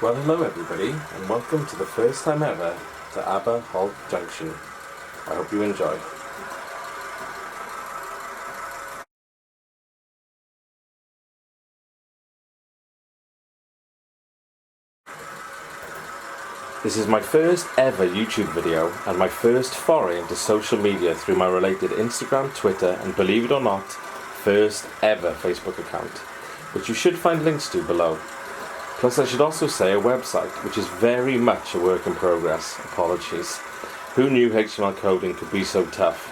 Well, hello everybody, and welcome to the first time ever to Aber Halt Junction. I hope you enjoy. This is my first ever YouTube video and my first foray into social media through my related Instagram, Twitter, and believe it or not, first ever Facebook account, which you should find links to below. Plus I should also say a website, which is very much a work in progress. Apologies. Who knew HTML coding could be so tough?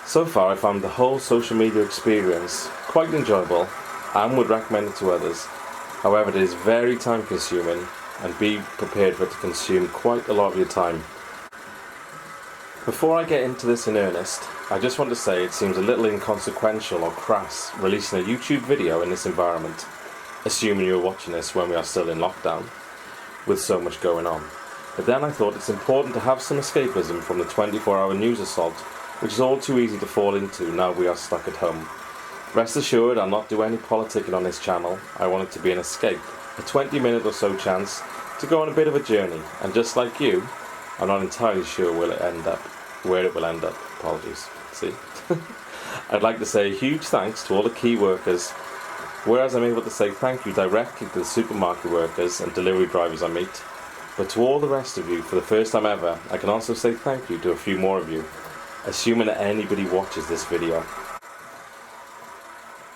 So far I found the whole social media experience quite enjoyable and would recommend it to others. However, it is very time consuming and be prepared for it to consume quite a lot of your time. Before I get into this in earnest, I just want to say it seems a little inconsequential or crass releasing a YouTube video in this environment, assuming you are watching this when we are still in lockdown, with so much going on. But then I thought it's important to have some escapism from the 24-hour news assault, which is all too easy to fall into now we are stuck at home. Rest assured, I'll not do any politicking on this channel. I want it to be an escape, a 20-minute or so chance to go on a bit of a journey, and just like you, I'm not entirely sure where it will end up. Apologies. See? I'd like to say a huge thanks to all the key workers, whereas I'm able to say thank you directly to the supermarket workers and delivery drivers I meet. But to all the rest of you, for the first time ever, I can also say thank you to a few more of you, assuming that anybody watches this video.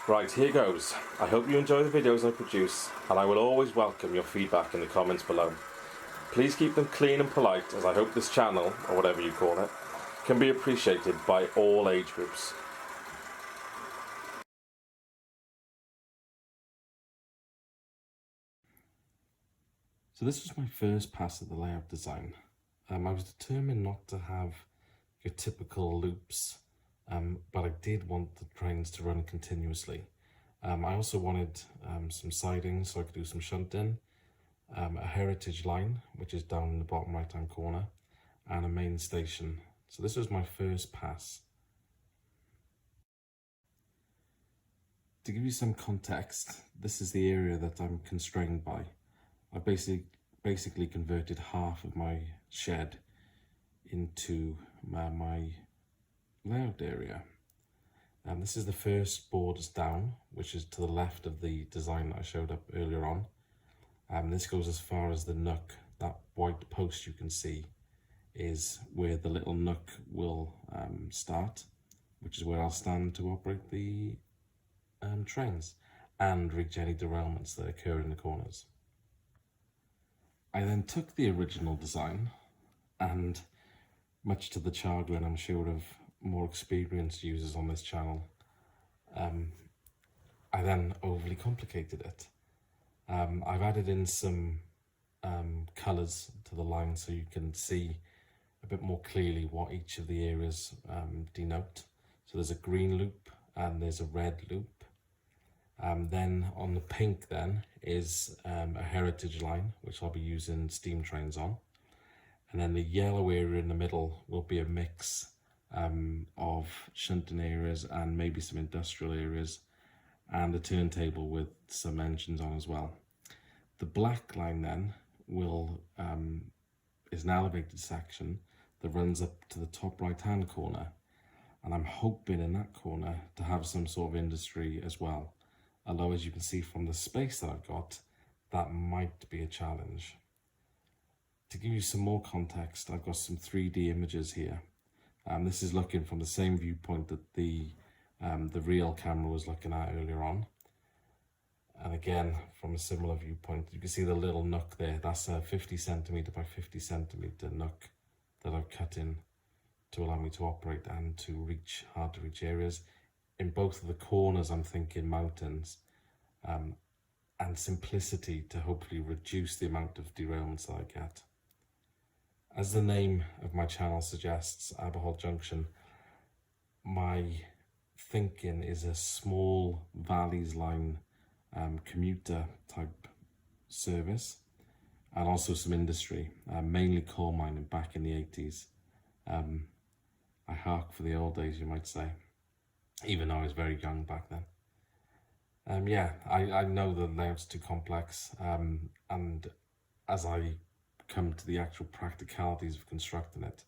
Right, here goes. I hope you enjoy the videos I produce, and I will always welcome your feedback in the comments below. Please keep them clean and polite, as I hope this channel, or whatever you call it, can be appreciated by all age groups. So this was my first pass at the layout design. I was determined not to have your typical loops, but I did want the trains to run continuously. I also wanted some sidings so I could do some shunting, a heritage line, which is down in the bottom right hand corner, and a main station. So this was my first pass. To give you some context, this is the area that I'm constrained by. I basically converted half of my shed into my layout area. And this is the first borders down, which is to the left of the design that I showed up earlier on. This goes as far as the nook. That white post you can see is where the little nook will start, which is where I'll stand to operate the trains and reach any derailments that occur in the corners. I then took the original design and, much to the chagrin I'm sure of more experienced users on this channel, I then overly complicated it. I've added in some colours to the line so you can see a bit more clearly what each of the areas denote. So there's a green loop and there's a red loop. Then on the pink then is a heritage line, which I'll be using steam trains on. And then the yellow area in the middle will be a mix of shunting areas and maybe some industrial areas, and a turntable with some engines on as well. The black line then will is an elevated section that runs up to the top right hand corner, and I'm hoping in that corner to have some sort of industry as well, although as you can see from the space that I've got, that might be a challenge. To give you some more context, I've got some 3D images here. This is looking from the same viewpoint that the real camera was looking at earlier on. And again, from a similar viewpoint, you can see the little nook there. That's a 50 centimetre by 50 centimetre nook that I've cut in to allow me to operate and to reach hard to reach areas. In both of the corners, I'm thinking mountains and simplicity to hopefully reduce the amount of derailments that I get. As the name of my channel suggests, Aber Halt Junction, my thinking is a small valleys line commuter type service, and also some industry, mainly coal mining back in the 80s. I hark for the old days, you might say, even though I was very young back then. Yeah, I know the layout's too complex, and as I come to the actual practicalities of constructing it,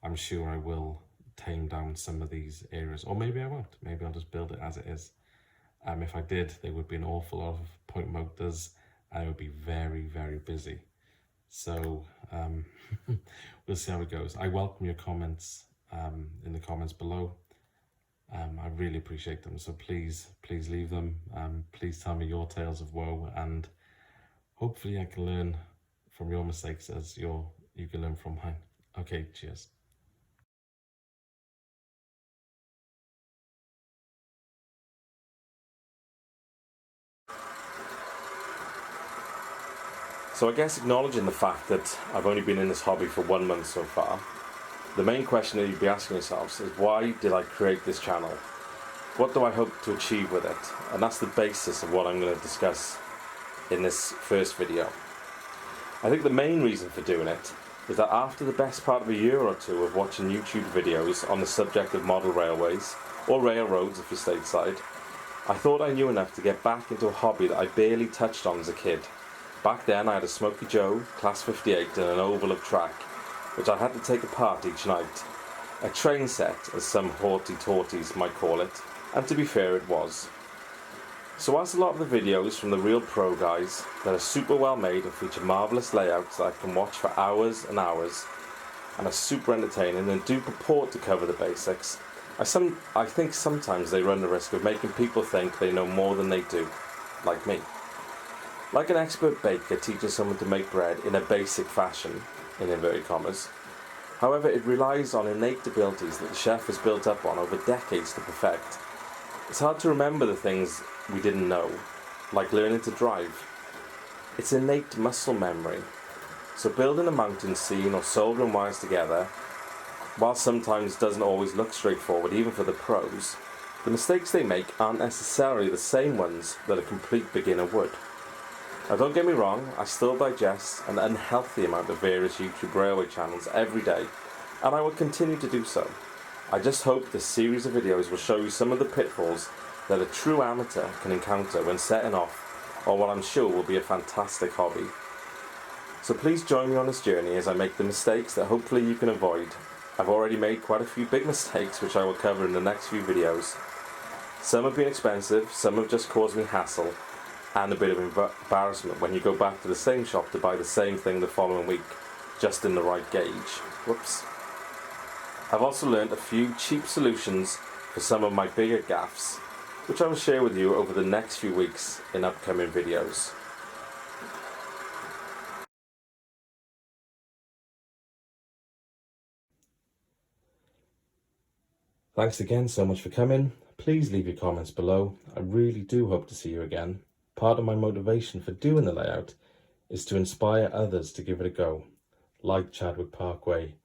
I'm sure I will tame down some of these areas, or maybe I won't. Maybe I'll just build it as it is. If I did, there would be an awful lot of point motors and it would be very, very busy. So we'll see how it goes. I welcome your comments in the comments below. I really appreciate them. So please leave them. Please tell me your tales of woe, and hopefully I can learn from your mistakes as you can learn from mine. Okay, cheers. So I guess acknowledging the fact that I've only been in this hobby for 1 month so far, the main question that you'd be asking yourselves is, why did I create this channel? What do I hope to achieve with it? And that's the basis of what I'm going to discuss in this first video. I think the main reason for doing it is that after the best part of a year or two of watching YouTube videos on the subject of model railways, or railroads if you're stateside, I thought I knew enough to get back into a hobby that I barely touched on as a kid. Back then I had a Smoky Joe, Class 58 and an oval of track, which I had to take apart each night. A train set, as some haughty taughties might call it, and to be fair it was. So whilst a lot of the videos from the real pro guys that are super well made and feature marvellous layouts that I can watch for hours and hours and are super entertaining and do purport to cover the basics, I think sometimes they run the risk of making people think they know more than they do, like me. Like an expert baker teaching someone to make bread in a basic fashion, in inverted commas. However, it relies on innate abilities that the chef has built up on over decades to perfect. It's hard to remember the things we didn't know, like learning to drive. It's innate muscle memory. So building a mountain scene or soldering wires together, while sometimes doesn't always look straightforward even for the pros, the mistakes they make aren't necessarily the same ones that a complete beginner would. Now don't get me wrong, I still digest an unhealthy amount of various YouTube railway channels every day, and I will continue to do so. I just hope this series of videos will show you some of the pitfalls that a true amateur can encounter when setting off on what I'm sure will be a fantastic hobby. So please join me on this journey as I make the mistakes that hopefully you can avoid. I've already made quite a few big mistakes which I will cover in the next few videos. Some have been expensive, some have just caused me hassle and a bit of embarrassment when you go back to the same shop to buy the same thing the following week, just in the right gauge. Whoops. I've also learned a few cheap solutions for some of my bigger gaffes, which I will share with you over the next few weeks in upcoming videos. Thanks again so much for coming. Please leave your comments below. I really do hope to see you again. Part of my motivation for doing the layout is to inspire others to give it a go, like Chadwick Parkway,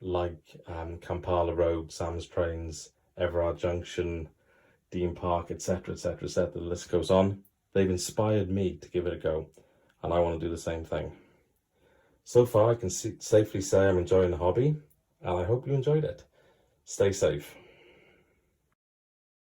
like Kampala Road, Sam's Trains, Aber Halt Junction, Dean Park, etc, etc, etc. The list goes on. They've inspired me to give it a go, and I want to do the same thing. So far I can safely say I'm enjoying the hobby, and I hope you enjoyed it. Stay safe.